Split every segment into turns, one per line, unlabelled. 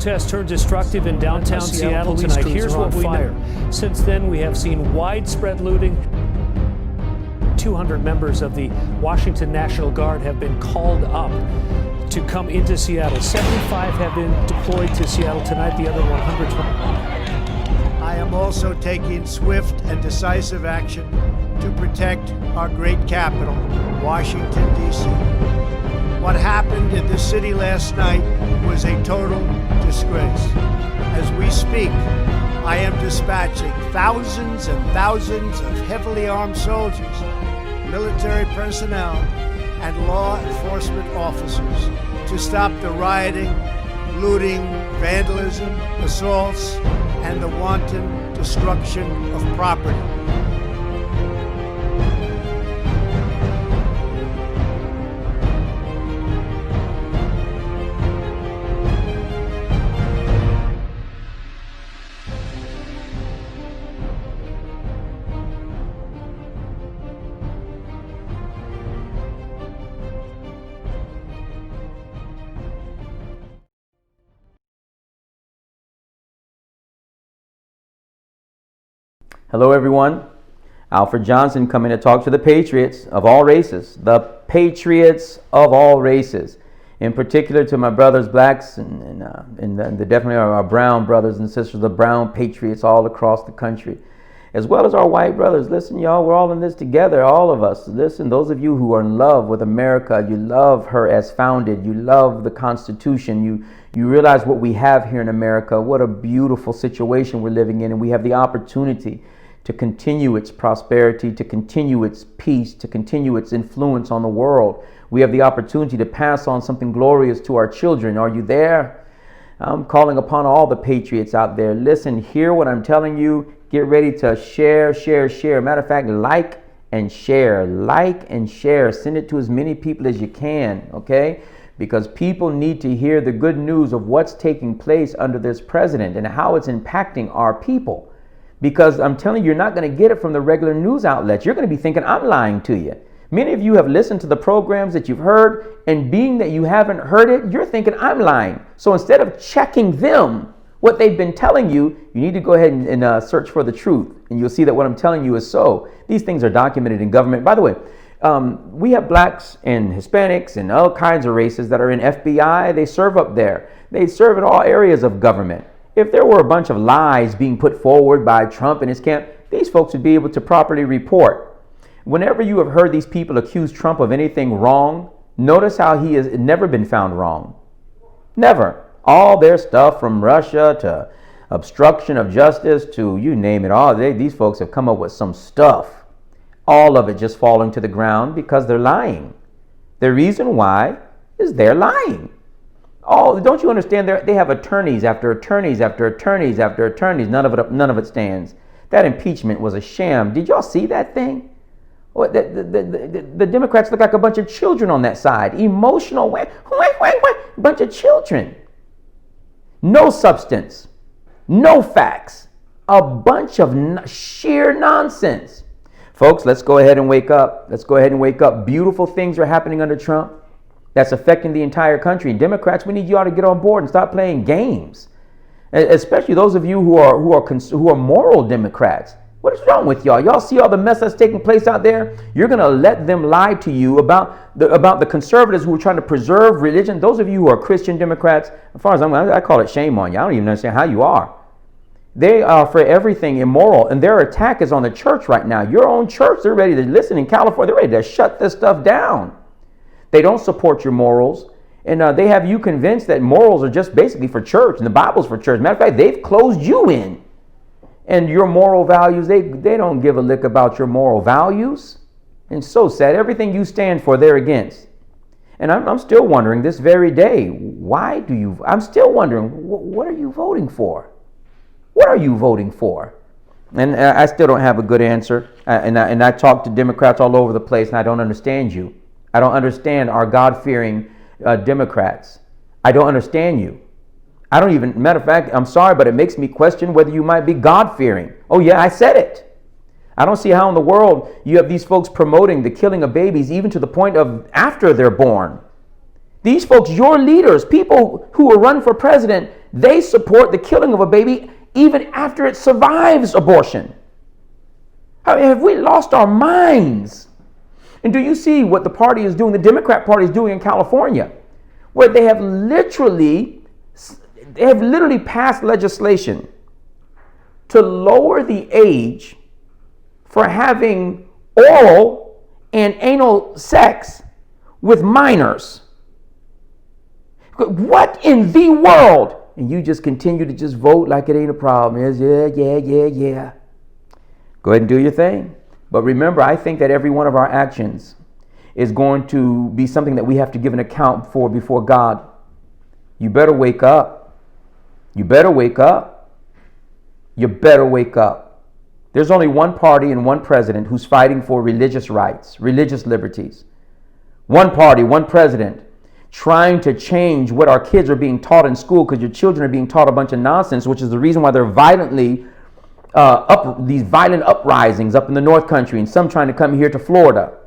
protests turned destructive in downtown Seattle tonight. Here's what we know. Since then, we have seen widespread looting. 200 members of the Washington National Guard have been called up to come into Seattle. 75 have been deployed to Seattle tonight. The other 120.
I am also taking swift and decisive action to protect our great capital, Washington, D.C. What happened in this city last night was a total disgrace. As we speak, I am dispatching thousands and thousands of heavily armed soldiers, military personnel, and law enforcement officers to stop the rioting, looting, vandalism, assaults, and the wanton destruction of property.
Hello everyone, Alfred Johnson coming to talk to the patriots of all races, the patriots of all races, in particular to my brothers, blacks, and definitely our brown brothers and sisters, the brown patriots all across the country, as well as our white brothers. Listen, y'all, we're all in this together, all of us. Listen, those of you who are in love with America, you love her as founded, you love the Constitution, you realize what we have here in America, what a beautiful situation we're living in, and we have the opportunity to continue its prosperity, to continue its peace, to continue its influence on the world. We have the opportunity to pass on something glorious to our children. Are you there? I'm calling upon all the patriots out there. Listen, hear what I'm telling you. Get ready to share. Matter of fact, like and share. Send it to as many people as you can, okay? Because people need to hear the good news of what's taking place under this president and how it's impacting our people. Because I'm telling you, you're not going to get it from the regular news outlets. You're going to be thinking I'm lying to you. Many of you have listened to the programs that you've heard, and being that you haven't heard it, you're thinking I'm lying. So instead of checking them, what they've been telling you, you need to go ahead and search for the truth. And you'll see that what I'm telling you is so. These things are documented in government. By the way, we have blacks and Hispanics and all kinds of races that are in FBI. They serve up there. They serve in all areas of government. If there were a bunch of lies being put forward by Trump and his camp, these folks would be able to properly report. Whenever you have heard these people accuse Trump of anything wrong, notice how he has never been found wrong. Never. All their stuff from Russia to obstruction of justice to you name it, all these folks have come up with some stuff. All of it just falling to the ground because they're lying. The reason why is they're lying. Oh, don't you understand? They have attorneys after attorneys after attorneys after attorneys. None of it stands. That impeachment was a sham. Did y'all see that thing? The Democrats look like a bunch of children on that side. Emotional, bunch of children. No substance, no facts, a bunch of sheer nonsense. Folks, let's go ahead and wake up. Beautiful things are happening under Trump. That's affecting the entire country. Democrats, we need you all to get on board and stop playing games. Especially those of you who are moral Democrats. What is wrong with y'all? Y'all see all the mess that's taking place out there? You're going to let them lie to you about the conservatives who are trying to preserve religion. Those of you who are Christian Democrats, as far as I call it shame on you. I don't even understand how you are. They are for everything immoral, and their attack is on the church right now. Your own church, they're ready to listen in California. They're ready to shut this stuff down. They don't support your morals, and they have you convinced that morals are just basically for church, and the Bible's for church. Matter of fact, they've closed you in. And your moral values, they don't give a lick about your moral values. And so sad, everything you stand for, they're against. And I'm still wondering this very day, I'm still wondering, what are you voting for? What are you voting for? And I still don't have a good answer. And I talk to Democrats all over the place, and I don't understand you. I don't understand our God-fearing Democrats. I don't understand you. Matter of fact, I'm sorry, but it makes me question whether you might be God-fearing. Oh yeah, I said it. I don't see how in the world you have these folks promoting the killing of babies even to the point of after they're born. These folks, your leaders, people who will run for president, they support the killing of a baby even after it survives abortion. I mean, have we lost our minds? And do you see what the party is doing, the Democrat Party is doing in California, where they have literally passed legislation to lower the age for having oral and anal sex with minors. What in the world? And you just continue to just vote like it ain't a problem. It's yeah. Go ahead and do your thing. But remember, I think that every one of our actions is going to be something that we have to give an account for before God. You better wake up. You better wake up. You better wake up. There's only one party and one president who's fighting for religious rights, religious liberties. One party, one president trying to change what our kids are being taught in school, because your children are being taught a bunch of nonsense, which is the reason why they're these violent uprisings up in the North Country, and some trying to come here to Florida.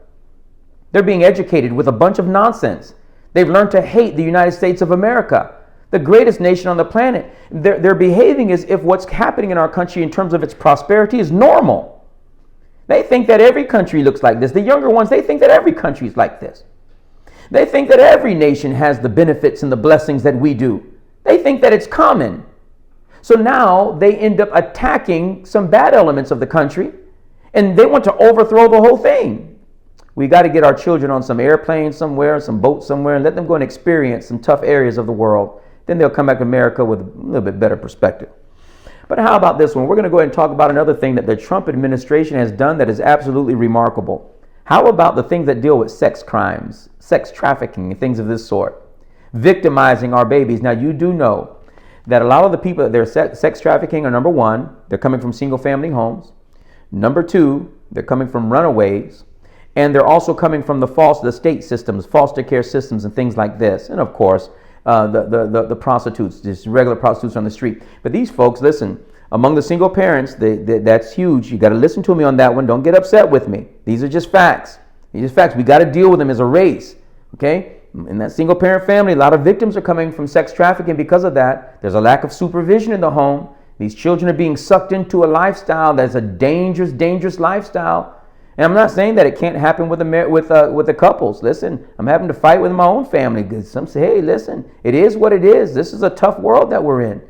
They're being educated with a bunch of nonsense. They've learned to hate the United States of America, the greatest nation on the planet. They're behaving as if what's happening in our country in terms of its prosperity is normal. They think that every country looks like this. The younger ones, they think that every country is like this. They think that every nation has the benefits and the blessings that we do. They think that it's common. So now they end up attacking some bad elements of the country, and they want to overthrow the whole thing. We got to get our children on some airplane somewhere, some boat somewhere, and let them go and experience some tough areas of the world. Then they'll come back to America with a little bit better perspective. But how about this one? We're going to go ahead and talk about another thing that the Trump administration has done that is absolutely remarkable. How about the things that deal with sex crimes, sex trafficking, and things of this sort? Victimizing our babies. Now, you do know that a lot of the people that they're sex trafficking are, number one, they're coming from single family homes. Number two, they're coming from runaways. And they're also coming from the state systems, foster care systems, and things like this. And of course, the prostitutes, just regular prostitutes on the street. But these folks, listen, among the single parents, that's huge. You got to listen to me on that one. Don't get upset with me. These are just facts. These are facts. We got to deal with them as a race. Okay? In that single parent family, a lot of victims are coming from sex trafficking because of that. There's a lack of supervision in the home. These children are being sucked into a lifestyle that's a dangerous, dangerous lifestyle. And I'm not saying that it can't happen with the couples. Listen, I'm having to fight with my own family because some say, hey, listen, it is what it is. This is a tough world that we're in.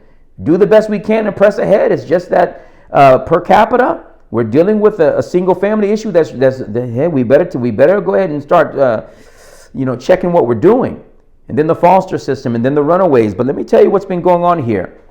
Do the best we can and press ahead. It's just that per capita, we're dealing with a single family issue. Hey, we better go ahead and start checking what we're doing. And then the foster system, and then the runaways. But let me tell you what's been going on here.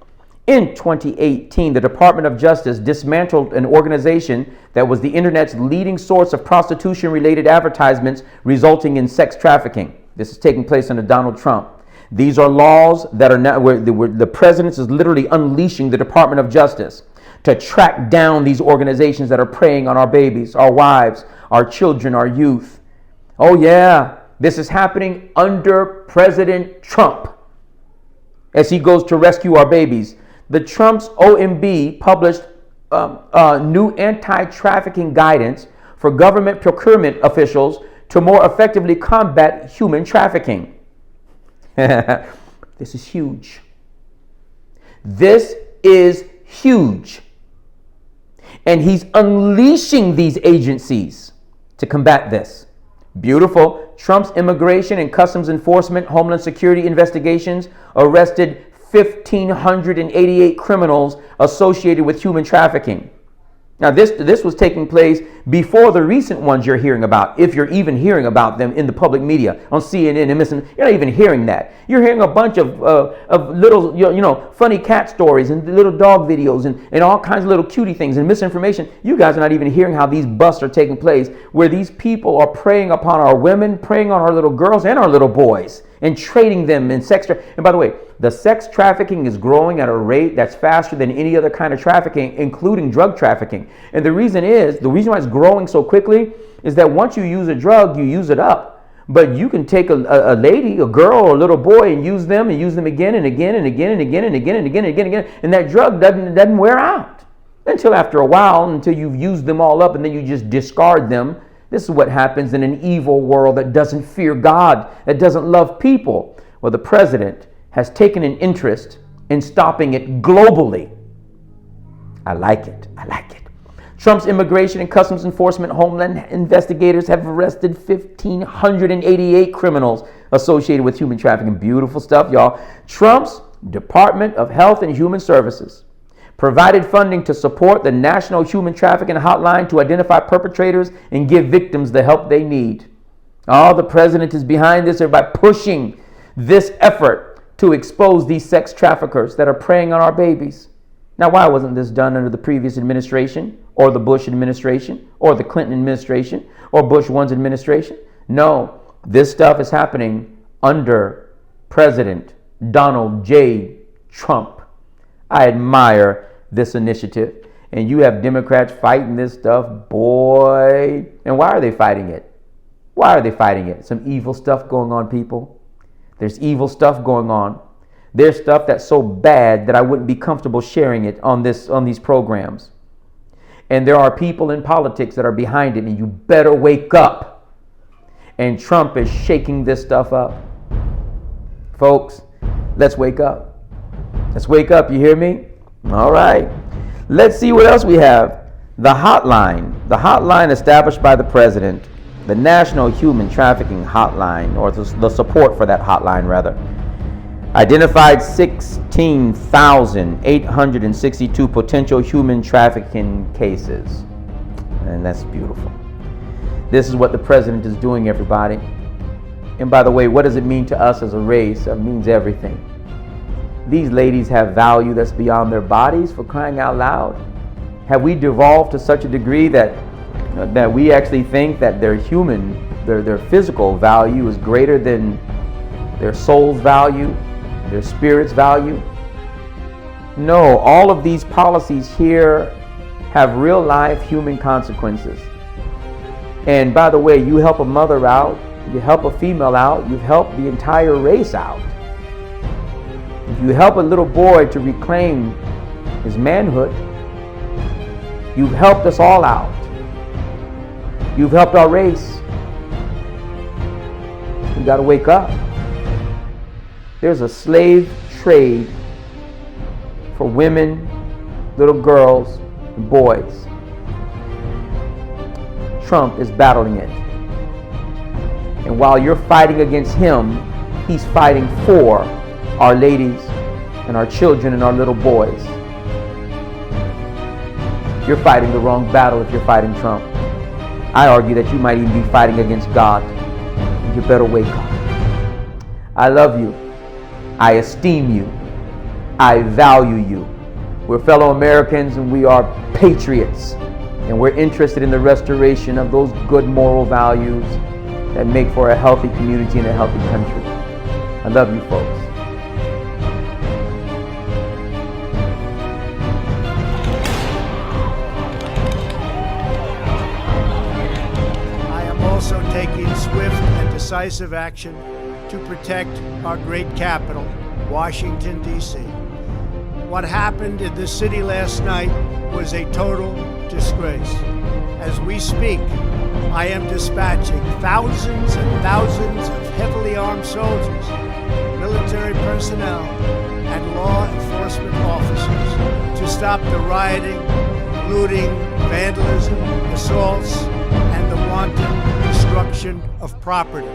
In 2018, the Department of Justice dismantled an organization that was the internet's leading source of prostitution-related advertisements resulting in sex trafficking. This is taking place under Donald Trump. These are laws that are now where the president is literally unleashing the Department of Justice to track down these organizations that are preying on our babies, our wives, our children, our youth. Oh yeah, this is happening under President Trump as he goes to rescue our babies. The Trump's OMB published new anti-trafficking guidance for government procurement officials to more effectively combat human trafficking. This is huge. This is huge. And he's unleashing these agencies to combat this. Beautiful. Trump's immigration and customs enforcement, Homeland Security investigations arrested 1,588 criminals associated with human trafficking. Now, this was taking place before the recent ones you're hearing about, if you're even hearing about them in the public media, on CNN and missing. You're not even hearing that. You're hearing a bunch of little, funny cat stories and little dog videos and all kinds of little cutie things and misinformation. You guys are not even hearing how these busts are taking place, where these people are preying upon our women, preying on our little girls and our little boys, and trading them in sex. And by the way, the sex trafficking is growing at a rate that's faster than any other kind of trafficking, including drug trafficking. And the reason why it's growing so quickly is that once you use a drug, you use it up. But you can take a lady, a girl, or a little boy and use them again and again and again and again and again and again and again and again. And that drug doesn't wear out until after a while, until you've used them all up and then you just discard them. This is what happens in an evil world that doesn't fear God, that doesn't love people. Well, the president has taken an interest and stopping it globally. I like it. I like it. Trump's Immigration and Customs Enforcement Homeland investigators have arrested 1,588 criminals associated with human trafficking. Beautiful stuff, y'all. Trump's Department of Health and Human Services provided funding to support the National Human Trafficking Hotline to identify perpetrators and give victims the help they need. Oh, the president is behind this by pushing this effort to expose these sex traffickers that are preying on our babies. Now, why wasn't this done under the previous administration or the Bush administration or the Clinton administration or Bush 1's administration? No, this stuff is happening under President Donald J. Trump. I admire this initiative. And you have Democrats fighting this stuff, boy. And why are they fighting it? Why are they fighting it? Some evil stuff going on, people. There's evil stuff going on. There's stuff that's so bad that I wouldn't be comfortable sharing it on these programs. And there are people in politics that are behind it, and you better wake up. And Trump is shaking this stuff up. Folks, let's wake up. Let's wake up, you hear me? All right. Let's see what else we have. The hotline established by the president, the National Human Trafficking Hotline, or the support for that hotline, rather, identified 16,862 potential human trafficking cases. And that's beautiful. This is what the president is doing, everybody. And by the way, what does it mean to us as a race? It means everything. These ladies have value that's beyond their bodies, for crying out loud. Have we devolved to such a degree that we actually think that their physical value is greater than their soul's value, their spirit's value? No, all of these policies here have real life human consequences. And by the way, you help a mother out, you help a female out, you've helped the entire race out. If you help a little boy to reclaim his manhood, you've helped us all out. You've helped our race. We got to wake up. There's a slave trade for women, little girls, and boys. Trump is battling it. And while you're fighting against him, he's fighting for our ladies and our children and our little boys. You're fighting the wrong battle if you're fighting Trump. I argue that you might even be fighting against God. You better wake up. I love you. I esteem you. I value you. We're fellow Americans and we are patriots. And we're interested in the restoration of those good moral values that make for a healthy community and a healthy country. I love you, folks.
Also taking swift and decisive action to protect our great capital, Washington, D.C. What happened in this city last night was a total disgrace. As we speak, I am dispatching thousands and thousands of heavily armed soldiers, military personnel, and law enforcement officers to stop the rioting, looting, vandalism, assaults, and the wanton destruction of property.